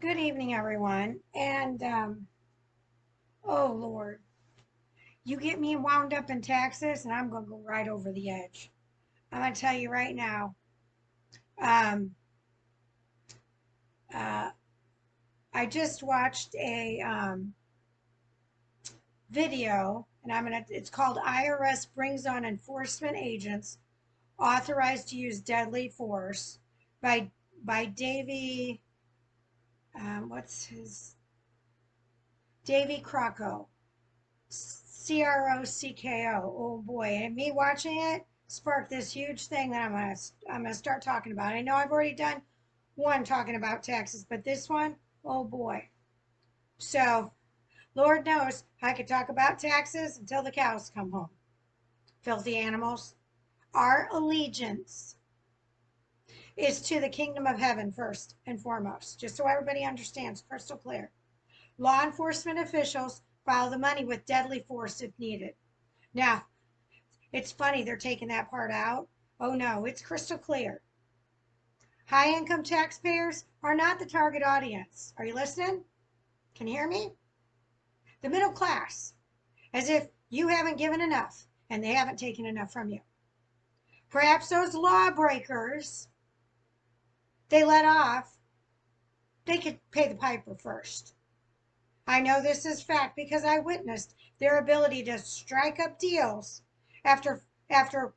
Good evening, everyone. And, oh Lord, you get me wound up in taxes, and I'm going to go right over the edge. I'm going to tell you right now. Um, uh, I just watched a video, and it's called IRS Brings on Enforcement Agents Authorized to Use Deadly Force by Davy, what's his? Davy Crocco. Crocko. Oh boy. And me watching it sparked this huge thing that I'm gonna start talking about. I know I've already done one talking about taxes, but this one, oh boy. So Lord knows I could talk about taxes until the cows come home. Filthy animals. Our allegiance is to the kingdom of heaven first and foremost, just so everybody understands crystal clear. Law enforcement officials follow the money with deadly force if needed. Now, it's funny they're taking that part out. Oh no, it's crystal clear. High income taxpayers are not the target audience. Are you listening? Can you hear me? The middle class, as if you haven't given enough and they haven't taken enough from you. Perhaps those lawbreakers they let off, they could pay the piper first. I know this is fact because I witnessed their ability to strike up deals after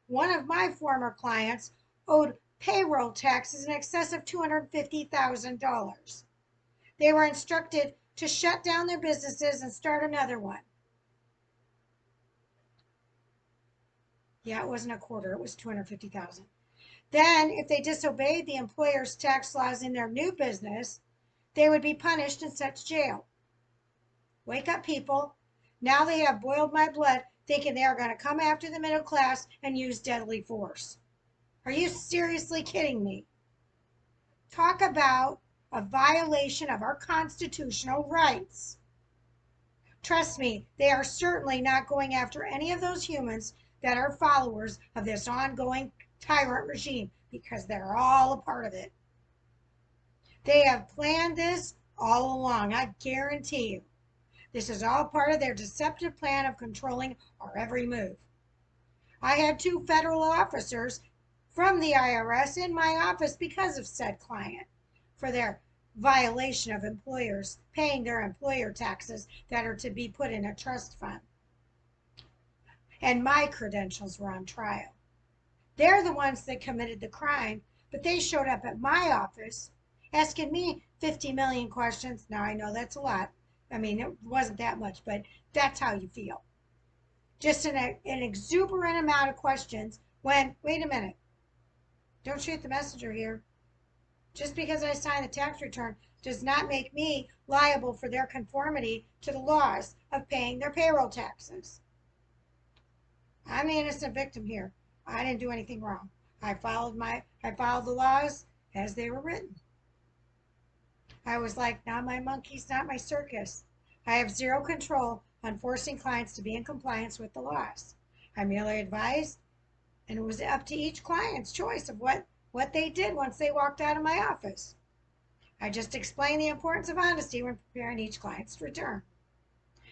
one of my former clients owed payroll taxes in excess of $250,000. They were instructed to shut down their businesses and start another one. Yeah, it wasn't a quarter, it was 250,000. Then, if they disobeyed the employer's tax laws in their new business, they would be punished and sent to jail. Wake up, people. Now they have boiled my blood, thinking they are going to come after the middle class and use deadly force. Are you seriously kidding me? Talk about a violation of our constitutional rights. Trust me, they are certainly not going after any of those humans that are followers of this ongoing tyrant regime because they're all a part of it. They have planned this all along, I guarantee you. This is all part of their deceptive plan of controlling our every move. I had 2 federal officers from the IRS in my office because of said client for their violation of employers paying their employer taxes that are to be put in a trust fund. And my credentials were on trial. They're the ones that committed the crime, but they showed up at my office asking me 50 million questions. Now I know that's a lot. I mean, it wasn't that much, but that's how you feel. Just an exuberant amount of questions when, wait a minute, don't shoot the messenger here. Just because I signed the tax return does not make me liable for their conformity to the laws of paying their payroll taxes. I'm the innocent victim here. I didn't do anything wrong. I followed the laws as they were written. I was like, not my monkeys, not my circus. I have zero control on forcing clients to be in compliance with the laws. I merely advised, and it was up to each client's choice of what they did once they walked out of my office. I just explained the importance of honesty when preparing each client's return.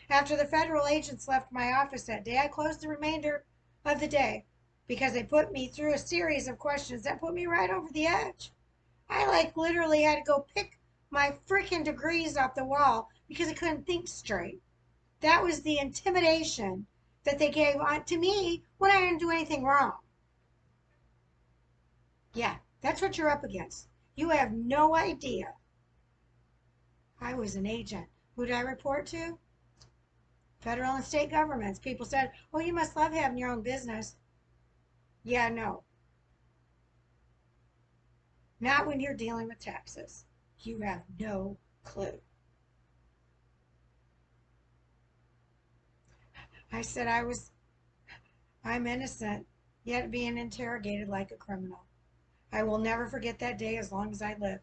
After the federal agents left my office that day, I closed the remainder of the day because they put me through a series of questions that put me right over the edge. I literally had to go pick my freaking degrees off the wall because I couldn't think straight. That was the intimidation that they gave to me when I didn't do anything wrong. Yeah, that's what you're up against. You have no idea. I was an agent. Who did I report to? Federal and state governments. People said, oh, you must love having your own business. Yeah, no. Not when you're dealing with taxes. You have no clue. I said I'm innocent, yet being interrogated like a criminal. I will never forget that day as long as I live.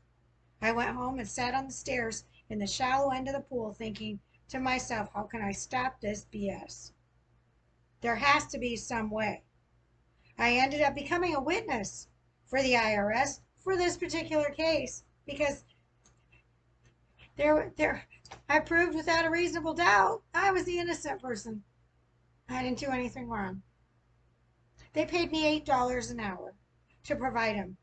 I went home and sat on the stairs in the shallow end of the pool thinking to myself, how can I stop this BS? There has to be some way. I ended up becoming a witness for the IRS for this particular case because I proved without a reasonable doubt I was the innocent person. I didn't do anything wrong. They paid me $8 an hour to provide them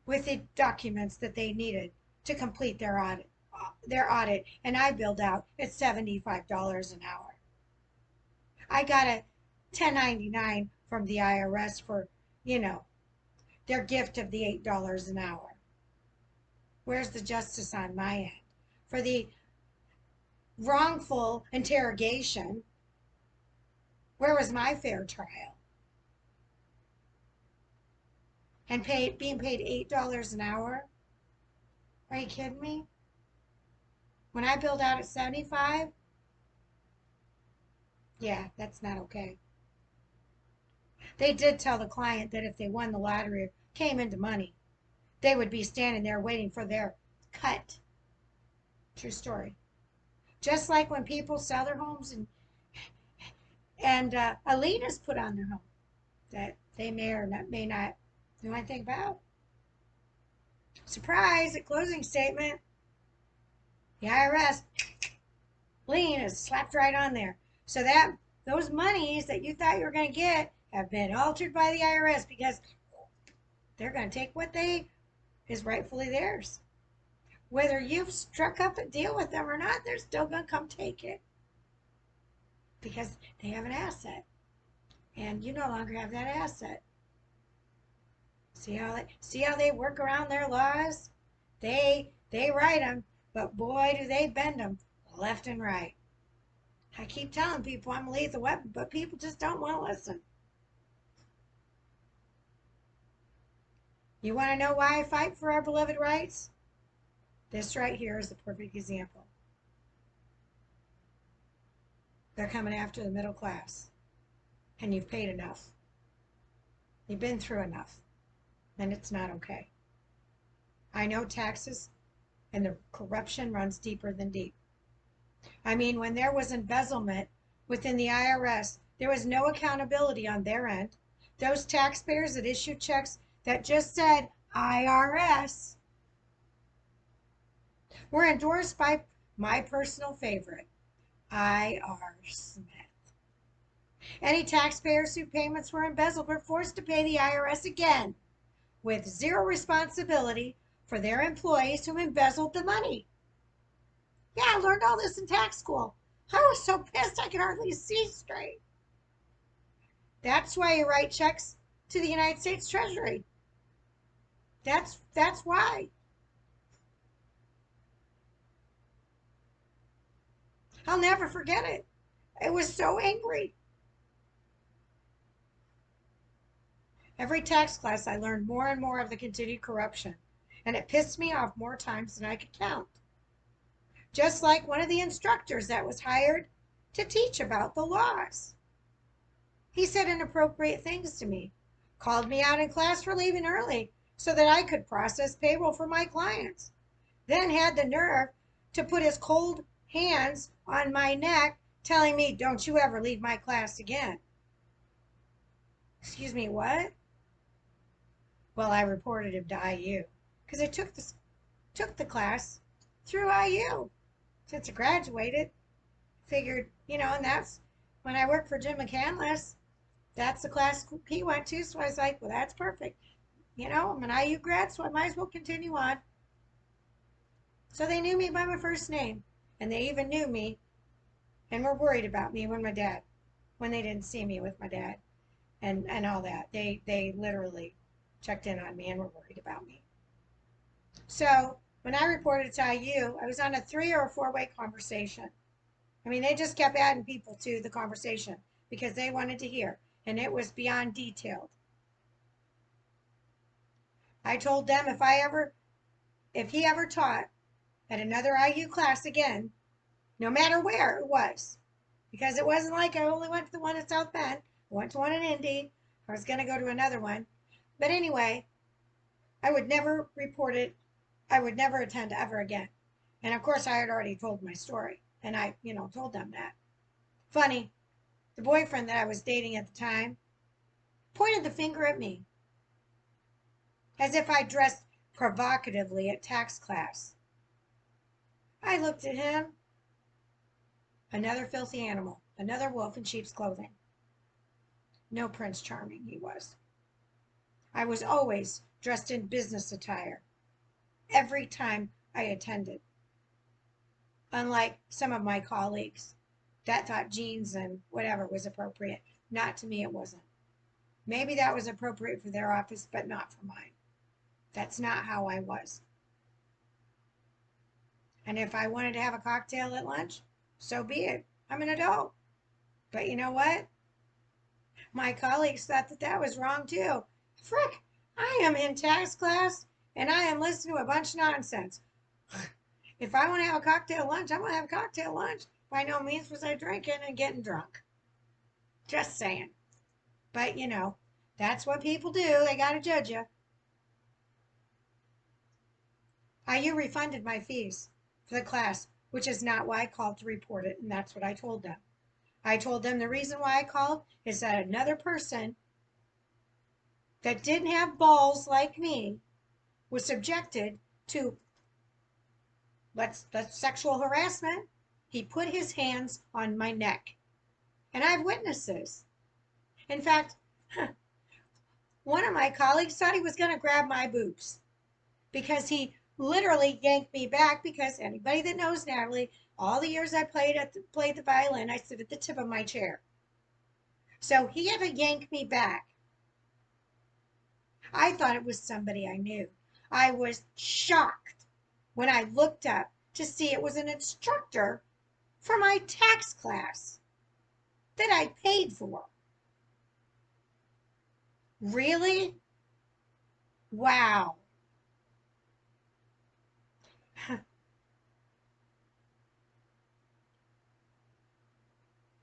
with the documents that they needed to complete their audit, and I billed out at $75 an hour. I got a 1099 from the IRS for, their gift of the $8 an hour. Where's the justice on my end? For the wrongful interrogation, where was my fair trial? And being paid $8 an hour? Are you kidding me? When I billed out at 75, yeah, that's not okay. They did tell the client that if they won the lottery or came into money, they would be standing there waiting for their cut. True story. Just like when people sell their homes and a lien is put on their home that they may or may not know anything about. Surprise, at closing statement, the IRS lien is slapped right on there. So that those monies that you thought you were going to get have been altered by the IRS because they're going to take what is rightfully theirs. Whether you've struck up a deal with them or not, they're still going to come take it because they have an asset and you no longer have that asset. See how they work around their laws? They write them, but boy, do they bend them left and right. I keep telling people I'm a lethal weapon, but people just don't want to listen. You want to know why I fight for our beloved rights? This right here is the perfect example. They're coming after the middle class, and you've paid enough. You've been through enough, and it's not okay. I know taxes and the corruption runs deeper than deep. I mean, when there was embezzlement within the IRS, there was no accountability on their end. Those taxpayers that issued checks that just said IRS were endorsed by my personal favorite, I.R. Smith. Any taxpayers whose payments were embezzled were forced to pay the IRS again, with zero responsibility for their employees who embezzled the money. Yeah, I learned all this in tax school. I was so pissed I could hardly see straight. That's why you write checks to the United States Treasury. That's why. I'll never forget it. I was so angry. Every tax class I learned more and more of the continued corruption, and it pissed me off more times than I could count. Just like one of the instructors that was hired to teach about the laws. He said inappropriate things to me, called me out in class for leaving early so that I could process payroll for my clients, then had the nerve to put his cold hands on my neck telling me, "Don't you ever leave my class again." Excuse me, what? Well, I reported him to IU because I took the class through IU. Since I graduated, figured, and that's when I worked for Jim McCandless. That's the class he went to, so I was like, well, that's perfect. I'm an IU grad, so I might as well continue on. So they knew me by my first name, and they even knew me and were worried about me when they didn't see me with my dad and all that. They literally checked in on me and were worried about me. So when I reported to IU, I was on a 3 or 4-way conversation. I mean, they just kept adding people to the conversation because they wanted to hear, and it was beyond detailed. I told them if he ever taught at another IU class again, no matter where it was, because it wasn't like I only went to the one at South Bend, I went to one in Indy, I was going to go to another one. But anyway, I would never report it. I would never attend ever again. And of course, I had already told my story, and I, told them that. Funny, the boyfriend that I was dating at the time pointed the finger at me as if I dressed provocatively at tax class. I looked at him. Another filthy animal, another wolf in sheep's clothing. No Prince Charming he was. I was always dressed in business attire every time I attended. Unlike some of my colleagues that thought jeans and whatever was appropriate. Not to me, it wasn't. Maybe that was appropriate for their office, but not for mine. That's not how I was. And if I wanted to have a cocktail at lunch, so be it. I'm an adult. But you know what? My colleagues thought that that was wrong too. Frick, I am in tax class and I am listening to a bunch of nonsense. If I want to have a cocktail lunch, I'm going to have a cocktail lunch. By no means was I drinking and getting drunk. Just saying. But you know, that's what people do. They got to judge you. IU refunded my fees for the class, which is not why I called to report it, and that's what I told them. I told them the reason why I called is that another person that didn't have balls like me was subjected to that's sexual harassment. He put his hands on my neck. And I have witnesses. In fact, one of my colleagues thought he was going to grab my boobs because he literally yanked me back because anybody that knows Natalie, all the years I played the violin, I sit at the tip of my chair. So he had to yank me back. I thought it was somebody I knew. I was shocked when I looked up to see it was an instructor for my tax class that I paid for. Really? Wow.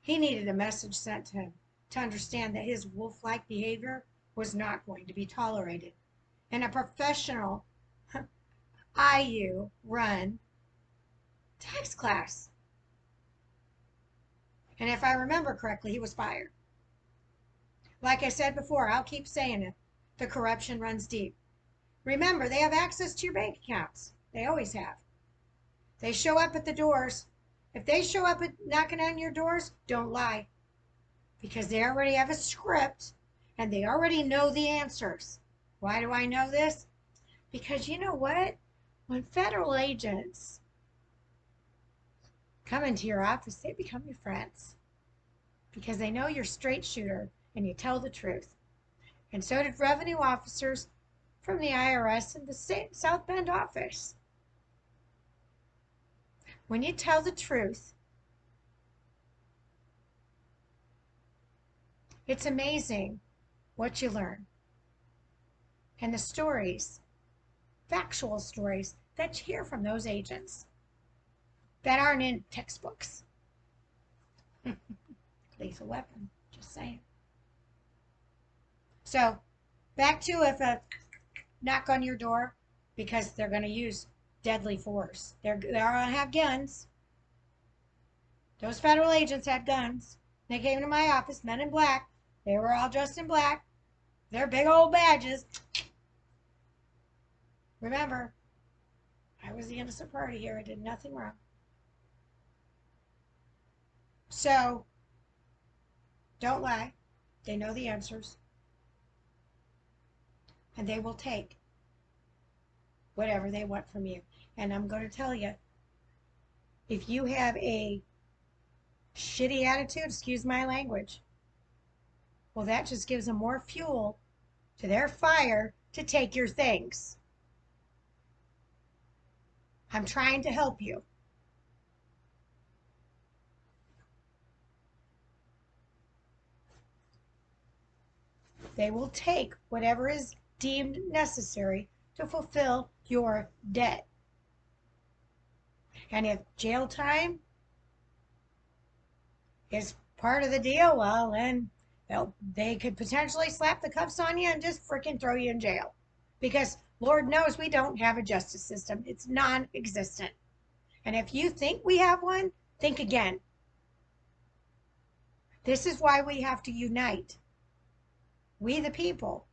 He needed a message sent to him to understand that his wolf-like behavior was not going to be tolerated in a professional IU run tax class. And if I remember correctly, he was fired. Like I said before, I'll keep saying it. The corruption runs deep. Remember, they have access to your bank accounts. They always have. They show up at the doors. If they show up knocking on your doors, don't lie. Because they already have a script and they already know the answers. Why do I know this? Because you know what? When federal agents come into your office, they become your friends. Because they know you're a straight shooter and you tell the truth. And so did revenue officers from the IRS in the South Bend office. When you tell the truth, it's amazing what you learn. And the stories, factual stories that you hear from those agents that aren't in textbooks. Lethal weapon, just saying. So, back to if a knock on your door because they're going to use deadly force. They're going to have guns. Those federal agents had guns. They came to my office, men in black. They were all dressed in black. Their big old badges. Remember, I was the innocent party here. I did nothing wrong. So, don't lie. They know the answers. And they will take whatever they want from you. And I'm going to tell you, if you have a shitty attitude, excuse my language, well, that just gives them more fuel to their fire to take your things. I'm trying to help you. They will take whatever is deemed necessary to fulfill your debt. And if jail time is part of the deal, well, then they could potentially slap the cuffs on you and just freaking throw you in jail. Because Lord knows we don't have a justice system. It's non-existent. And if you think we have one, think again. This is why we have to unite. We the people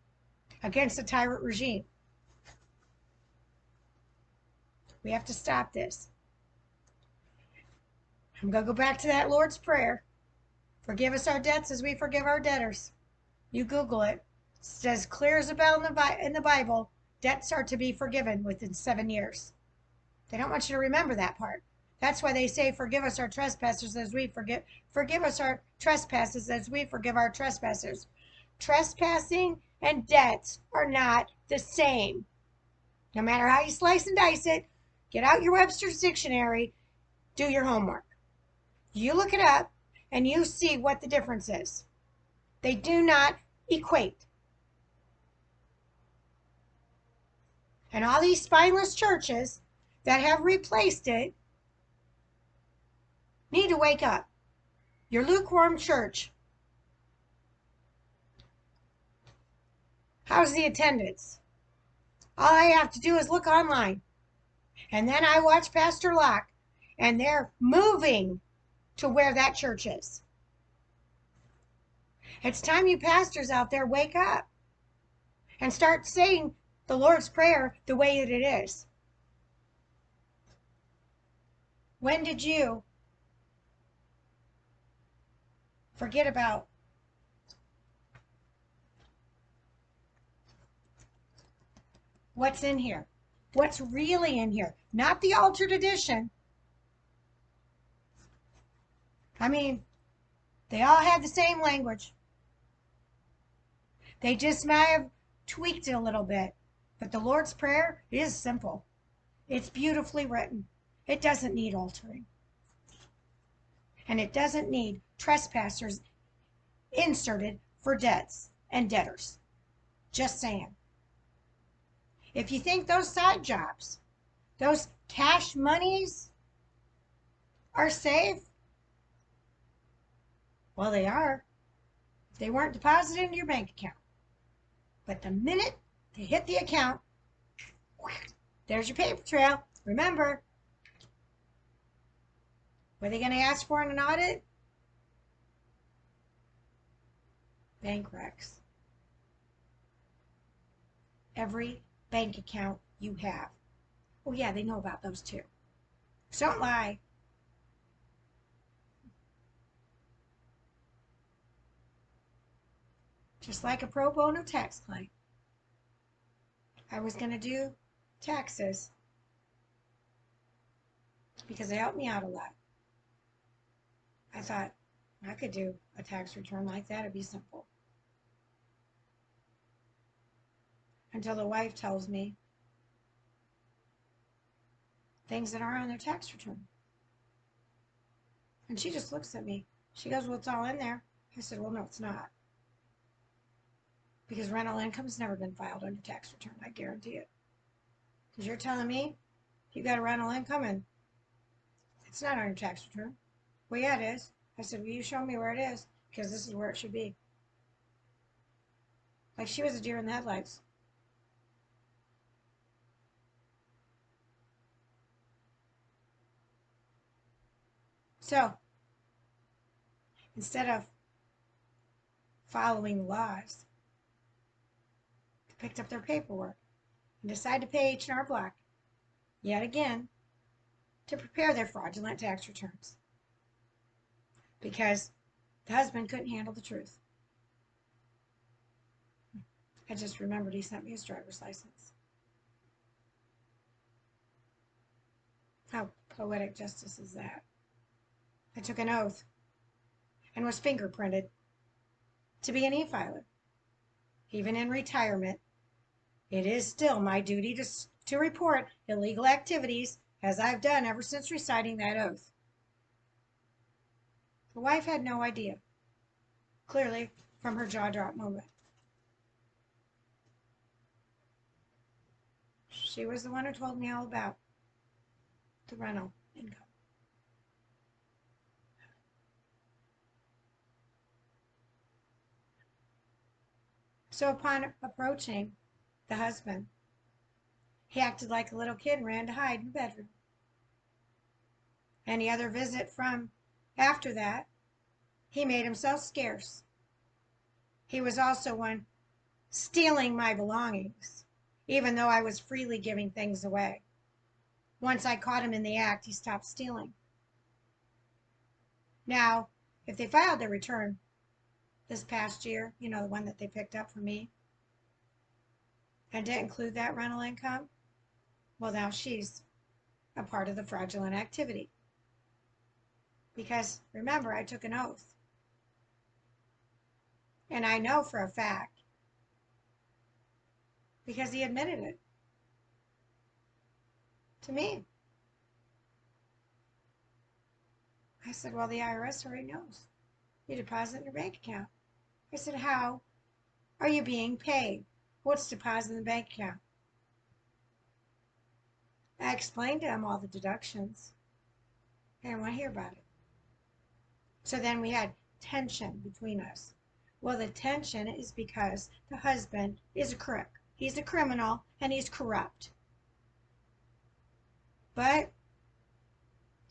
against the tyrant regime. We have to stop this. I'm going to go back to that Lord's Prayer. Forgive us our debts as we forgive our debtors. You Google it. It's as clear as a bell in the Bible. Debts are to be forgiven within 7 years. They don't want you to remember that part. That's why they say, forgive us our trespasses as we forgive us our trespasses as we forgive our trespassers. Trespassing and debts are not the same. No matter how you slice and dice it, get out your Webster's dictionary, do your homework. You look it up and you see what the difference is. They do not equate. And all these spineless churches that have replaced it need to wake up. Your lukewarm church. How's the attendance? All I have to do is look online. And then I watch Pastor Locke, and they're moving to where that church is. It's time you pastors out there wake up and start saying the Lord's Prayer the way that it is. When did you forget about what's in here? What's really in here? Not the altered edition. I mean, they all have the same language. They just might have tweaked it a little bit. But the Lord's Prayer is simple. It's beautifully written. It doesn't need altering. And it doesn't need trespassers inserted for debts and debtors. Just saying. If you think those side jobs, those cash monies are safe, well, they are. If they weren't deposited into your bank account. But the minute they hit the account, there's your paper trail. Remember, what are they going to ask for in an audit? Bank recs. Every bank account you have. Oh yeah, they know about those too. So don't lie. Just like a pro bono tax claim. I was going to do taxes because they helped me out a lot. I thought I could do a tax return like that. It'd be simple. Until the wife tells me things that aren't on their tax return. And she just looks at me. She goes, well, it's all in there. I said, well, no, it's not. Because rental income's never been filed on your tax return. I guarantee it. Because you're telling me you got a rental income and it's not on your tax return. Well, yeah, it is. I said, will you show me where it is? Because this is where it should be. Like she was a deer in the headlights. So, instead of following the laws, they picked up their paperwork and decided to pay H&R Block, yet again, to prepare their fraudulent tax returns. Because the husband couldn't handle the truth. I just remembered he sent me his driver's license. How poetic justice is that? I took an oath and was fingerprinted to be an e-filer. Even in retirement, it is still my duty to report illegal activities, as I've done ever since reciting that oath. The wife had no idea, clearly from her jaw drop moment. She was the one who told me all about the rental income. So upon approaching the husband, he acted like a little kid and ran to hide in the bedroom. Any other visit from after that, he made himself scarce. He was also one stealing my belongings, even though I was freely giving things away. Once I caught him in the act, he stopped stealing. Now, if they filed their return this past year, the one that they picked up for me, and didn't include that rental income, well, now she's a part of the fraudulent activity. Because remember, I took an oath. And I know for a fact, because he admitted it to me. I said, well, the IRS already knows. You deposit in your bank account. I said, how are you being paid? What's deposited in the bank account? I explained to him all the deductions. He didn't want to hear about it. So then we had tension between us. Well, the tension is because the husband is a crook. He's a criminal and he's corrupt. But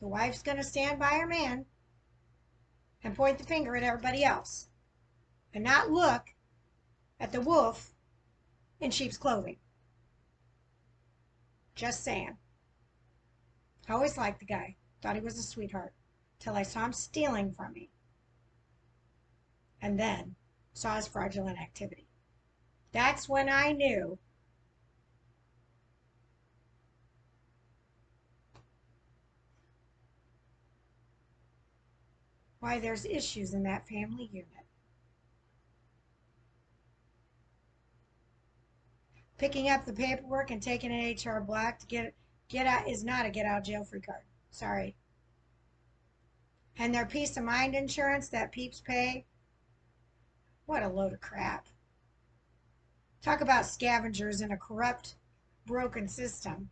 the wife's going to stand by her man and point the finger at everybody else and not look at the wolf in sheep's clothing. Just saying. I always liked the guy. Thought he was a sweetheart. Till I saw him stealing from me. And then saw his fraudulent activity. That's when I knew why there's issues in that family unit. Picking up the paperwork and taking an HR block to get out is not a get out jail free card. Sorry. And their peace of mind insurance that peeps pay, what a load of crap. Talk about scavengers in a corrupt, broken system.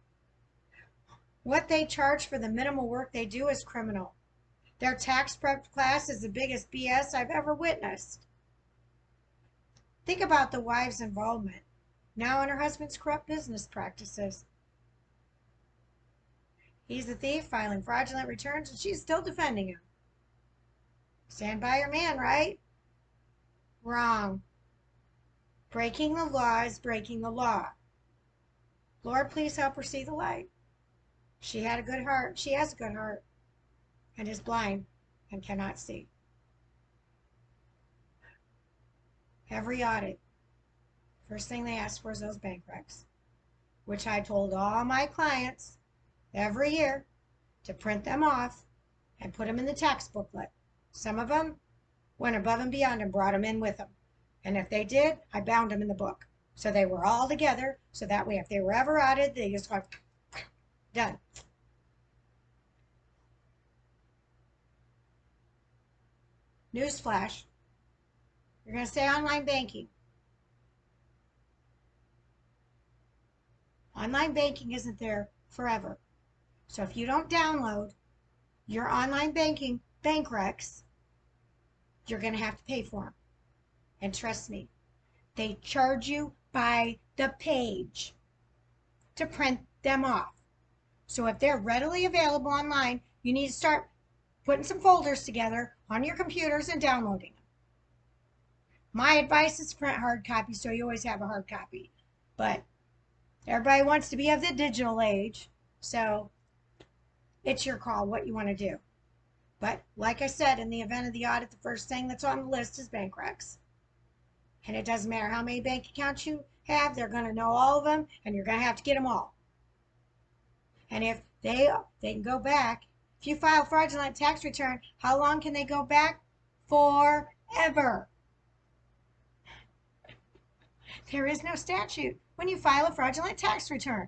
What they charge for the minimal work they do is criminal. Their tax prep class is the biggest BS I've ever witnessed. Think about the wife's involvement now in her husband's corrupt business practices. He's a thief filing fraudulent returns and she's still defending him. Stand by your man, right? Wrong. Breaking the law is breaking the law. Lord, please help her see the light. She had a good heart. She has a good heart. And is blind and cannot see. Every audit, first thing they ask for is those bank recs, which I told all my clients every year to print them off and put them in the tax booklet. Some of them went above and beyond and brought them in with them. And if they did, I bound them in the book. So they were all together, so that way if they were ever audited, they just go, done. Newsflash, you're going to say online banking. Online banking isn't there forever. So if you don't download your online banking bank recs, you're going to have to pay for them. And trust me, they charge you by the page to print them off. So if they're readily available online, you need to start putting some folders together on your computers and downloading them. My advice is print hard copy so you always have a hard copy. But everybody wants to be of the digital age, so it's your call what you want to do. But like I said, in the event of the audit, the first thing that's on the list is bank recs. And it doesn't matter how many bank accounts you have, they're going to know all of them, and you're going to have to get them all. And if they can go back, if you file fraudulent tax return, how long can they go back? Forever. There is no statute when you file a fraudulent tax return.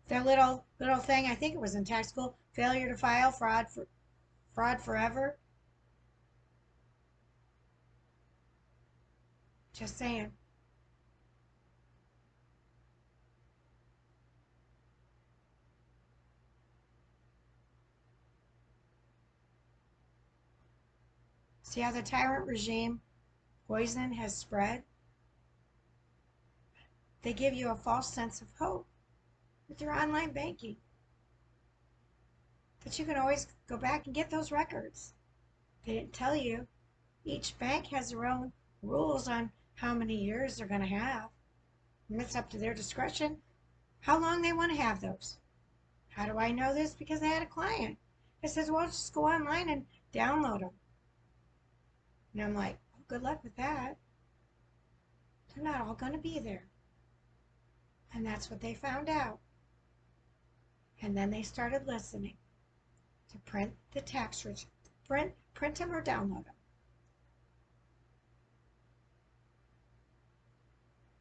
Their little thing, I think it was in tax school, failure to file, fraud forever. Just saying. See how the tyrant regime poison has spread? They give you a false sense of hope with your online banking. That you can always go back and get those records. They didn't tell you. Each bank has their own rules on how many years they're going to have. And it's up to their discretion how long they want to have those. How do I know this? Because I had a client. It says, well, just go online and download them. And I'm like, well, good luck with that. They're not all going to be there. And that's what they found out. And then they started listening to print the tax returns. Print them or download them.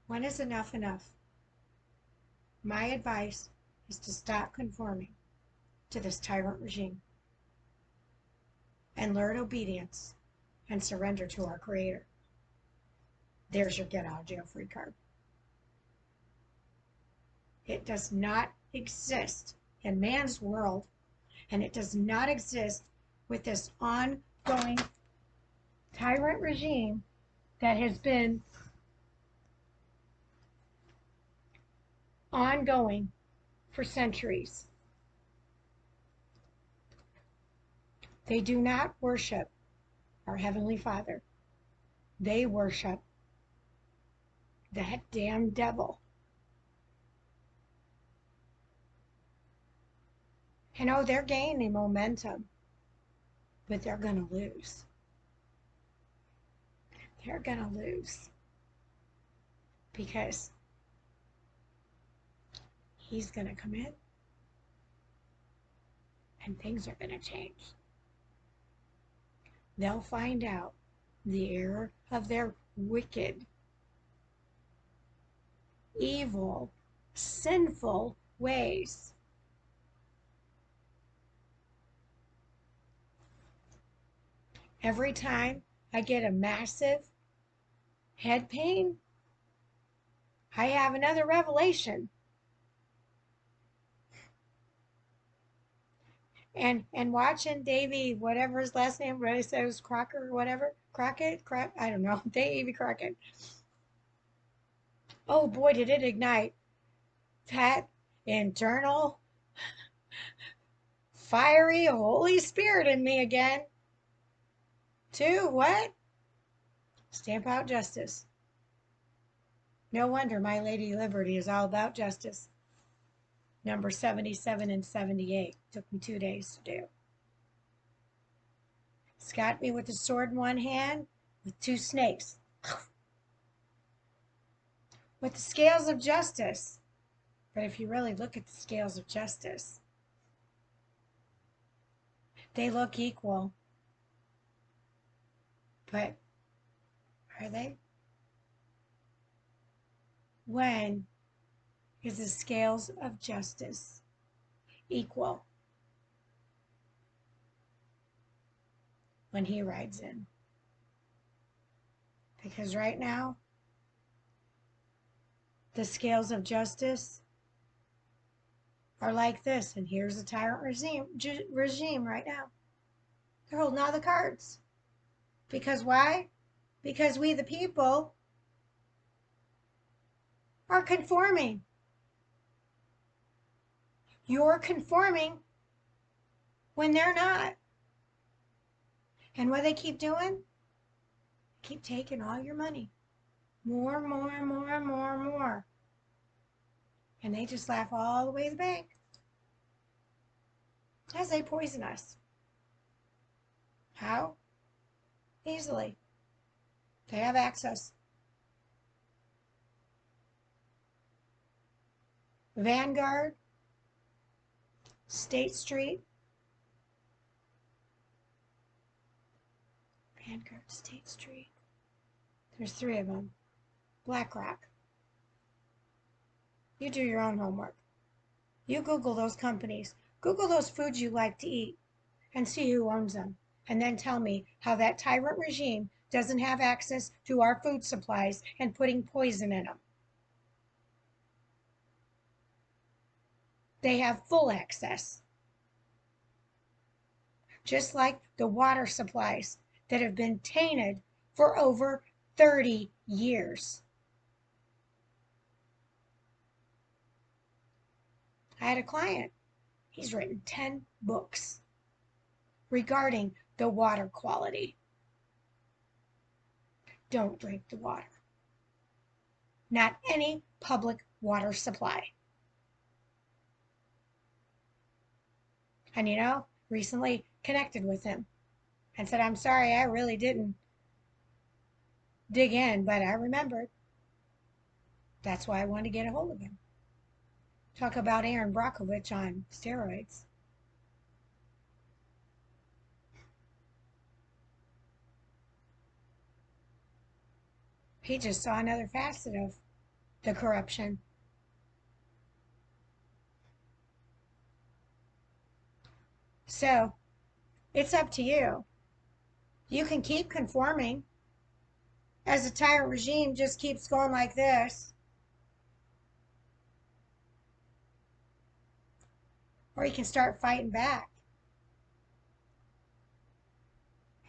When is enough enough? My advice is to stop conforming to this tyrant regime and learn obedience and surrender to our Creator. There's your get out of jail free card. It does not exist in man's world, and it does not exist with this ongoing tyrant regime that has been ongoing for centuries. They do not worship our Heavenly Father. They worship that damn devil. And oh, they're gaining momentum, but they're going to lose. They're going to lose because he's going to come in and things are going to change. They'll find out the error of their wicked, evil, sinful ways. Every time I get a massive head pain, I have another revelation. And watching Davy, whatever his last name, really said it was Crocker or whatever, Crockett, I don't know, Davy Crockett. Oh boy, did it ignite that internal, fiery Holy Spirit in me again. To what? Stamp out justice. No wonder My Lady Liberty is all about justice. Number 77 and 78. Took me 2 days to do. It's got me with the sword in one hand with 2 snakes. With the scales of justice. But if you really look at the scales of justice, they look equal. But are they? When is the scales of justice equal? When he rides in. Because right now, the scales of justice are like this. And here's the tyrant regime right now. They're holding all the cards. Because why? Because we the people are conforming. You're conforming when they're not. And what they keep doing? Keep taking all your money. More, more, more, more, more. And they just laugh all the way to the bank as they poison us. How? Easily. They have access. Vanguard, State Street, Vanguard, State Street. There's 3 of them. BlackRock. You do your own homework. You Google those companies. Google those foods you like to eat and see who owns them. And then tell me how that tyrant regime doesn't have access to our food supplies and putting poison in them. They have full access. Just like the water supplies that have been tainted for over 30 years. I had a client. He's written 10 books regarding the water quality. Don't drink the water. Not any public water supply. And recently connected with him and said, I'm sorry, I really didn't dig in, but I remembered. That's why I wanted to get a hold of him. Talk about Aaron Brockovich on steroids. He just saw another facet of the corruption. So it's up to you. You can keep conforming as the tyrant regime just keeps going like this. Or you can start fighting back.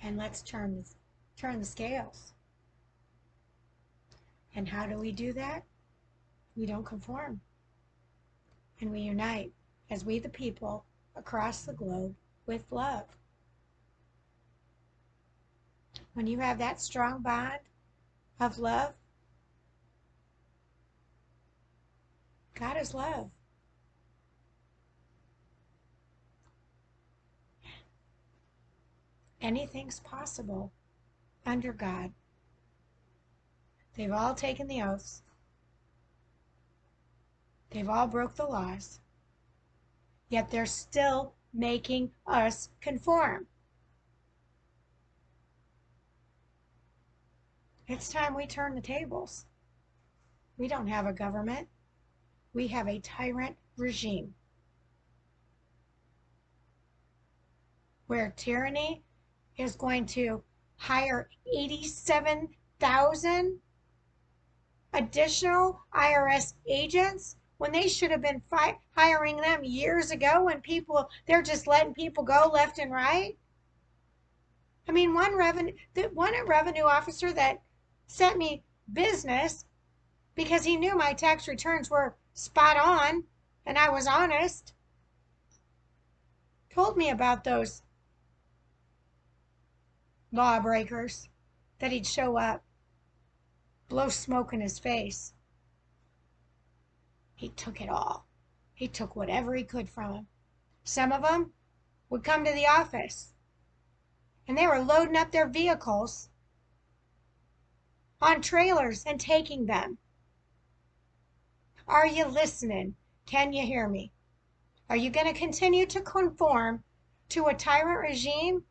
And let's turn the scales. And how do we do that? We don't conform. And we unite as we the people across the globe with love. When you have that strong bond of love, God is love. Anything's possible under God. They've all taken the oaths. They've all broke the laws. Yet they're still making us conform. It's time we turn the tables. We don't have a government. We have a tyrant regime where tyranny is going to hire 87,000 additional IRS agents when they should have been hiring them years ago when they're just letting people go left and right. I mean, one revenue officer that sent me business because he knew my tax returns were spot on and I was honest, told me about those lawbreakers that he'd show up, blow smoke in his face. He took it all. He took whatever he could from them. Some of them would come to the office and they were loading up their vehicles on trailers and taking them. Are you listening? Can you hear me? Are you going to continue to conform to a tyrant regime?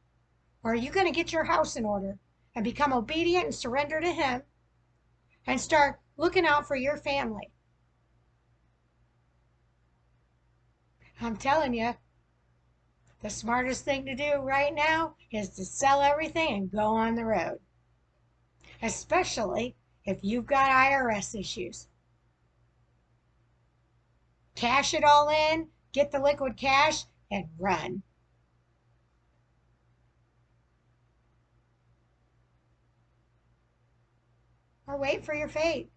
Or are you going to get your house in order and become obedient and surrender to him and start looking out for your family? I'm telling you, the smartest thing to do right now is to sell everything and go on the road. Especially if you've got IRS issues. Cash it all in, get the liquid cash, and run. Or wait for your fate.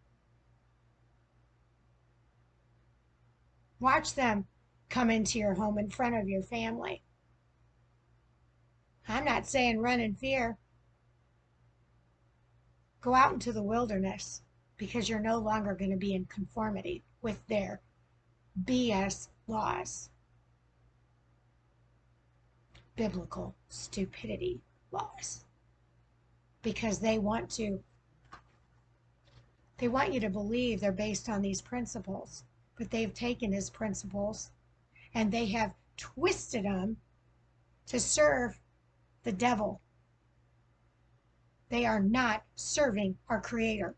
Watch them come into your home in front of your family. I'm not saying run in fear. Go out into the wilderness because you're no longer going to be in conformity with their BS laws. Biblical stupidity laws. Because they want you to believe they're based on these principles, but they've taken his principles and they have twisted them to serve the devil. They are not serving our Creator.